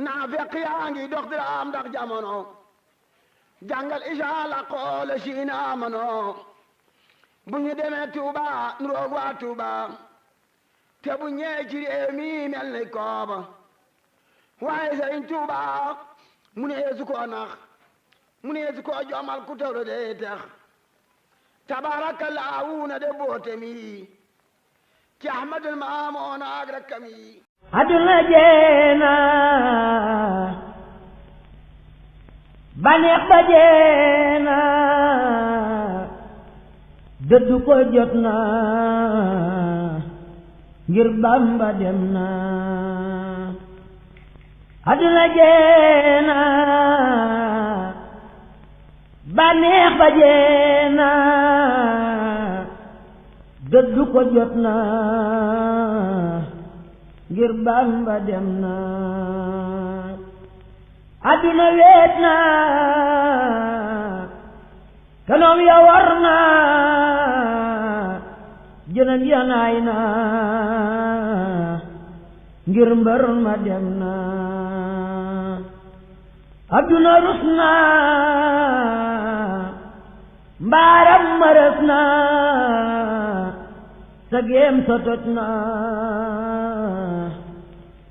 naafiq yaa ngi dox diraam ndax jamono jàngal isaa la xoole siina amano bu ñu demee Tuuba nuroog waa Tuuba te bu ñëwee ci réew mi mel ni kooba waaye Sëriñ Tuuba mu ne yeesu koo nax mu ne yeesu koo jomal ku tawra dee tax tabaarakallaahu na de boote mi ci Ahmadul Maamoon ak rakkam yi aduna jeena baneex ba jeena dëddu ko jot na ngir Bamba dem na aduna jeena baneex ba jeena dëddu ko jot na ngir Bamba dem na aduna weet na kanoom ya war na jënam ya naay na ngir mbër ma dem na aduna rus na mbaaram ma rës na sa géem sa toj na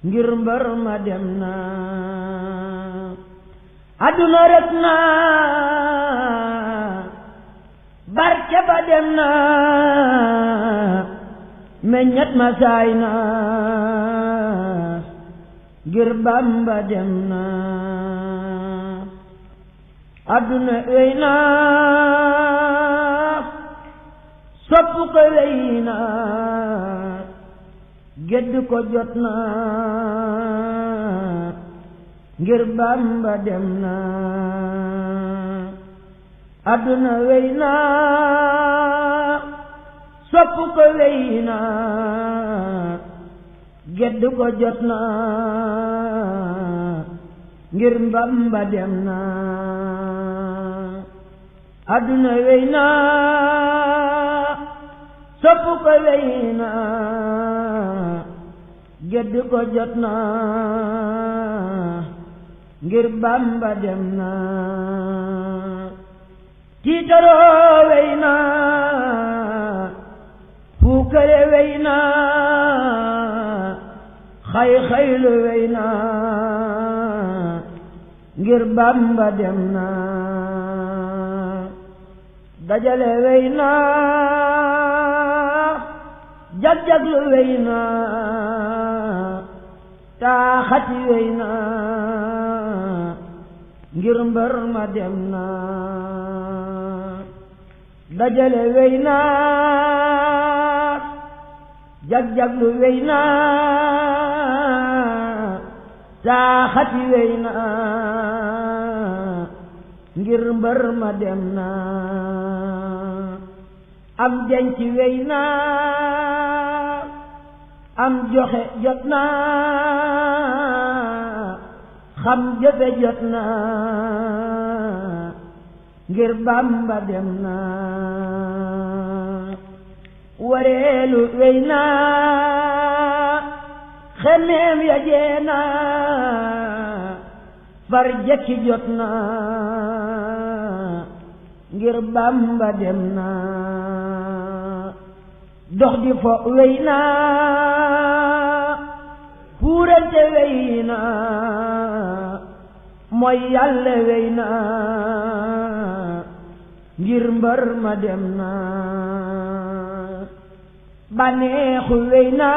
ngir mbër ma dem na aduna rës na barke ba dem na meññet ma saay na ngir Bamba dem na aduna wey na soppu ko wey na gedd ko jot na ngir Bamba dem na aduna wey na soppu ko wey na gedd ko jot na ngir Bamba dem na aduna wey na soppu ko wey na gedd ko jot na ngir Bamba dem na tiitaroo wey na puukare wey na xay-xaylu wey na ngir Bamba dem na dajale wey na jag-jaglu wey na taaxati wey na ngir mbër ma dem na dajale wey na jag-jaglu wey na taaxati wey na ngir mbër ma dem na am denc wey na am joxe jot na xam jëfe jot na ngir Bamba dem na wareelu wey na xemeem ya jeena far jekki jot na ngir Bamba dem na dox di fo wey na puurante wey na mooy Yàlla wey na ngir mbër ma dem na baneexu wey na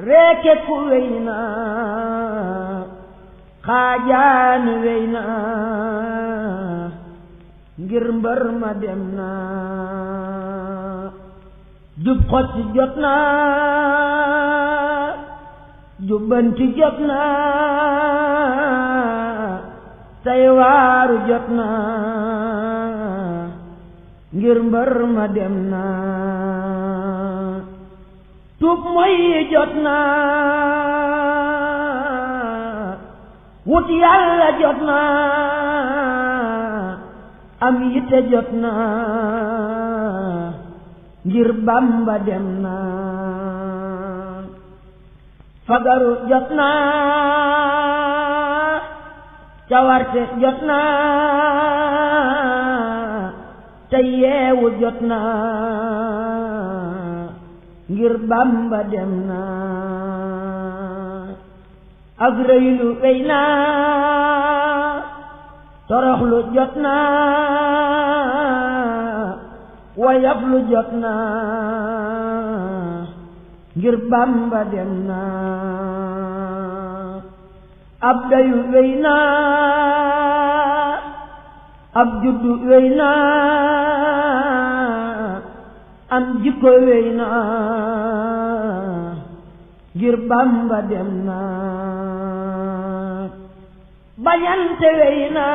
reekeku wey na xaajaanu wey na ngir mbër ma dem na jub xotti jot na jubbanti jot na tay waaru jot na ngir mbër ma dem na tuub moy jot na wut Yàlla jot na am yitte jot na ngir Bamba dem na fagaru jot na cawarte jot na te yeewu jot na ngir Bamba dem na ak rëylu wey na toroxlu jot na wayaflu jot na ngir Bamba dem na ab dayu wey na ab juddu wey na am jikko wey na ngir Bamba dem na bañante wey na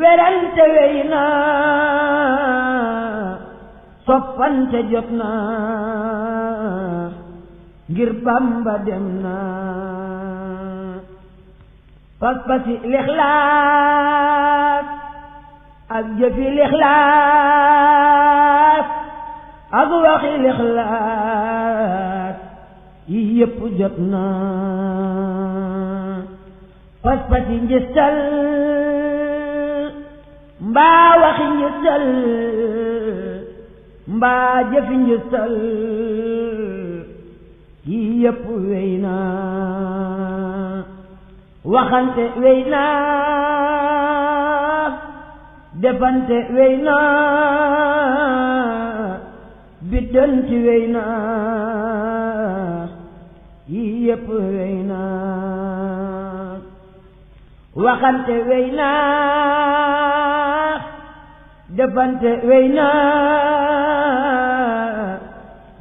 werante wey na soppante jot na ngir Bamba dem na pas-pasi lixlaas ak jëfi lixlaas ak waxi lixlaas yi yépp jot na pas-pasi njëstal mbaa waxi njëstal mbaa jëfi njëstal yi yépp wey na waxante wey na defante wey na biddanti wey na yi yépp wey na waxante wey na defante wey na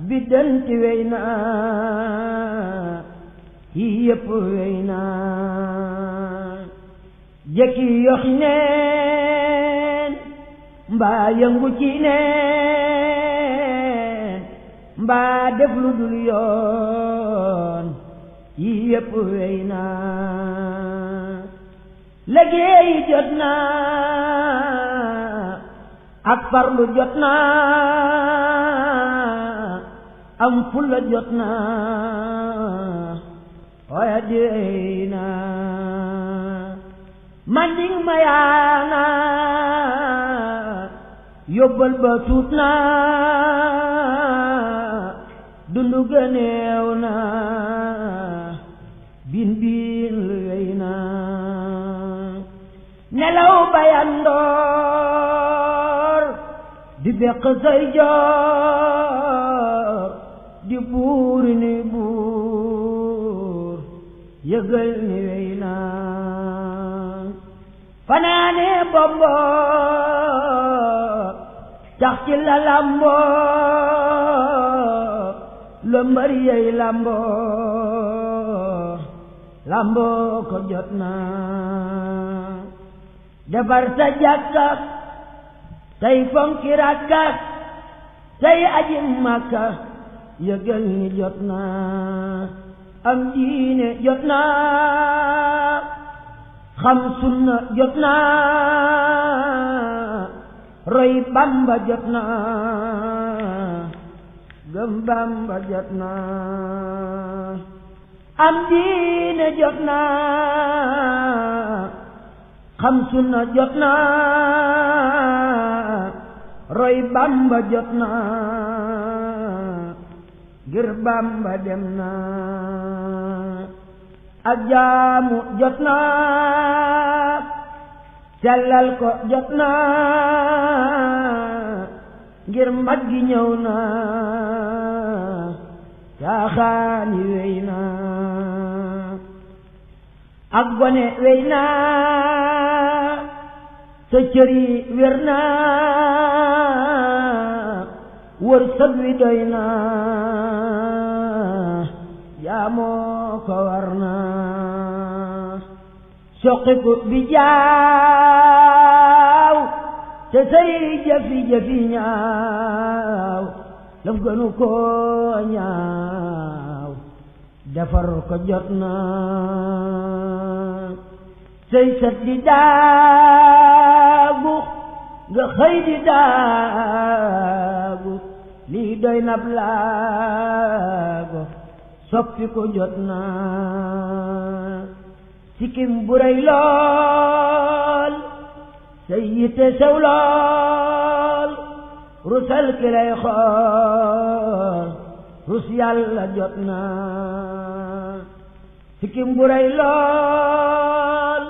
biddanti wey na yi yépp wey na jëkki yoxi neen mbaa yëngu ci neen mbaa def lu dul yoon yi yépp wey na liggéey jot na ak farlu jot na am fulla jot na oya dey na manding mayaana yóbbal ba tuut na dundu gëneew na bin bin lu wey na nelaw bayandoor di beq say joor di buuri ni buur yëgal ni wey na fanaane bombo tax ci la lambo le mbër yey lambo lambo ko jot na defar sa jàkka tey fonki rakka tey aji Makka yëgal ni jot na am diine jot na xam sunna jot na roy Bamba jot na gëm Bamba jot na am diine jot na xam sunna jot na roy Bamba jot na ngir Bamba dem na ak jaamu jot na sellal ko jot na ngir mag gi ñëw na caaxaani wey na ak gone wey na sa cër yi wér na wërsëg wi doy na jaamoo ko war na soqiku bi jaaw te say jëfi ñaaw laf gënu ko ñaaw defar ko jot na say sët di daagu nga xëy di daagu lii doy nab laago soppi ko jot na sikkim bu rëy lool say yitte sew lool rusal ki lay xool rus yàlla jot na sikkim bu rëy lool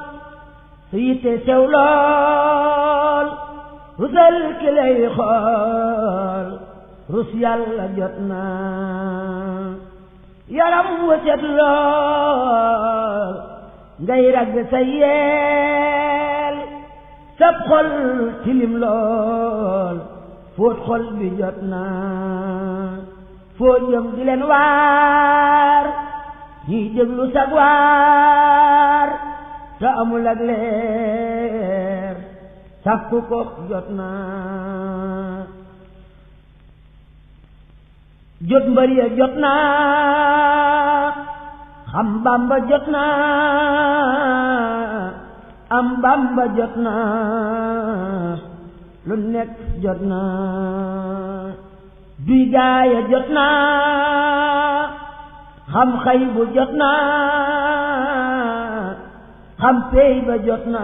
say yitte sew lool rusal ki lay xool rus yàlla jot na yaram wa set lool ngay ragg sa yeel sab xol tilim lool fóot xol bi jot na foo jëm di leen waar ñiy déglu sag waar te amul ak leer sàkku ko jot na jot mbër ya jot na xam Bamba jot na am Bamba jot na lu nekk jot na duy gaaya jot na xam xay bu jot na xam pey ba jot na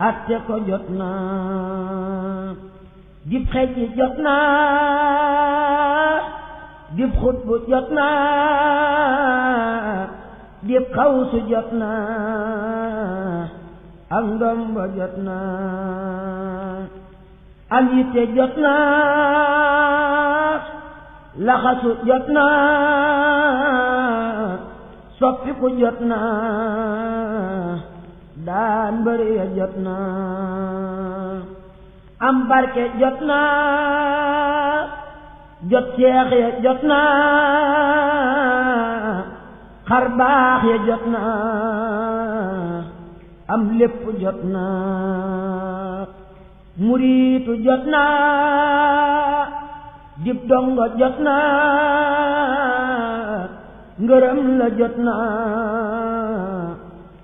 atte ko jot na dib xej yi jot na dib xut bu jot na dib xawsu jot na am ndomba jot na am yitte jot na laxasu jot na soppiku jot na daan bëri ya jot na am barke jot na jot seex ya jot na xar baax ya jot na am lépp jot na muriitu jot na dib dongo jot na ngërëm la jot na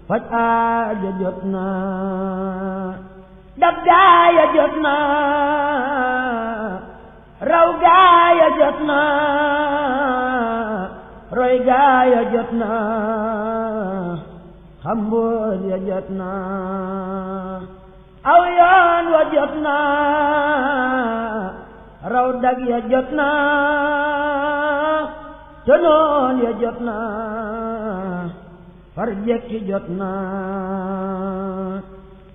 faj aaja jot na dab gaaya jot na raw gaaya jot na roy gaaya jot na xambool ya jot na aw yoon wa jot na raw dag ya jot na tonoon ya jot na far jekki jot na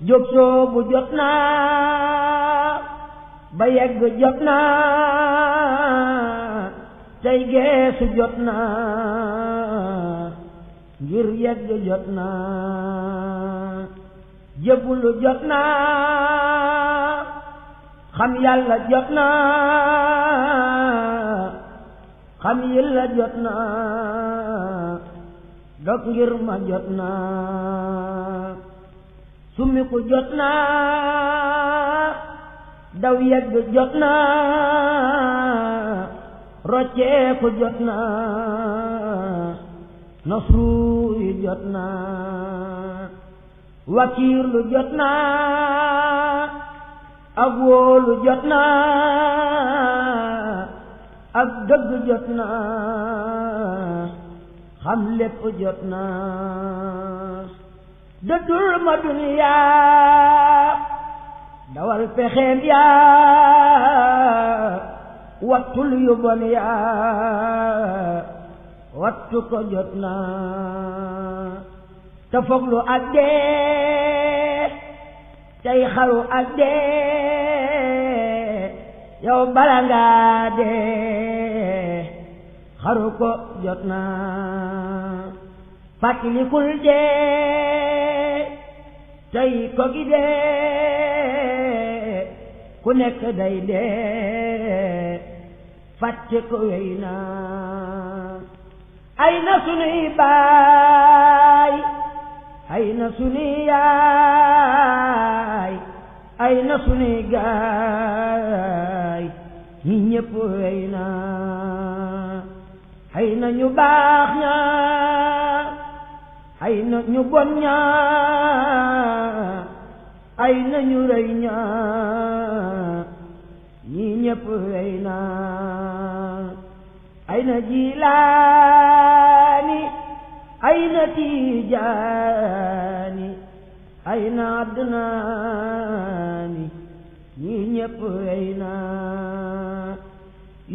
jóg soobu jot na ba yegg jot na tey geesu jot na ngir yegg jot na jébbalu jot na xam yàlla jot na xam yàlla jot na dog ngir ma jot na summiku jot na daw yegg jot na rocceeku jot na nasru yi jot na wakiirlu jot na ak wóolu jot na ak dëgg jot na xam lépp jot na dëddul ma duniyaa dawal pexeem yaa wattul yu bon yaa wattu ko jot na te foglu ak dee tey xaru ak dee yow bala ngaa dee xaru ko jot na fàttalikul dee tey ko gi dee ku nekk day dee fàtte ko wey na ay na sunuy baay ay na sunuy yaay ay na sunuy gaay ñi ñépp wey na ay na ñu baax ña ay na ñu bon ña ay na ñu rëy ña ñi ñépp wey na ay na jilaani ay na tijaani ay na adnaani ñii ñépp wey na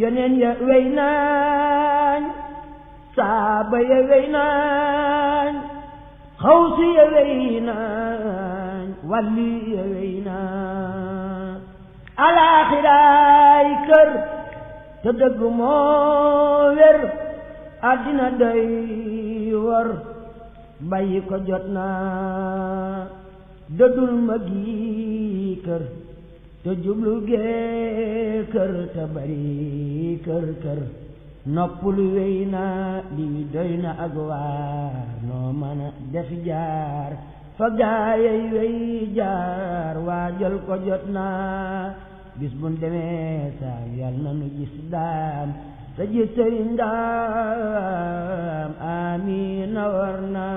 yoneen ya wey naañ saaba ya wey naañ xawsi ya wey naañ walli ya wey naañ alaaxiraay kër te dëgg moo wér àddina doy wor bàyyi ko jot na dëddul ma gi kër te jublu gee kër te bari kër kër noppulu wey na lii doy na ak waar noo mën a def jaar fa gaayay wey jaar waajal ko jot na bis bun demee saa yal na nu gis daam te gis sëriñ daam amiina war na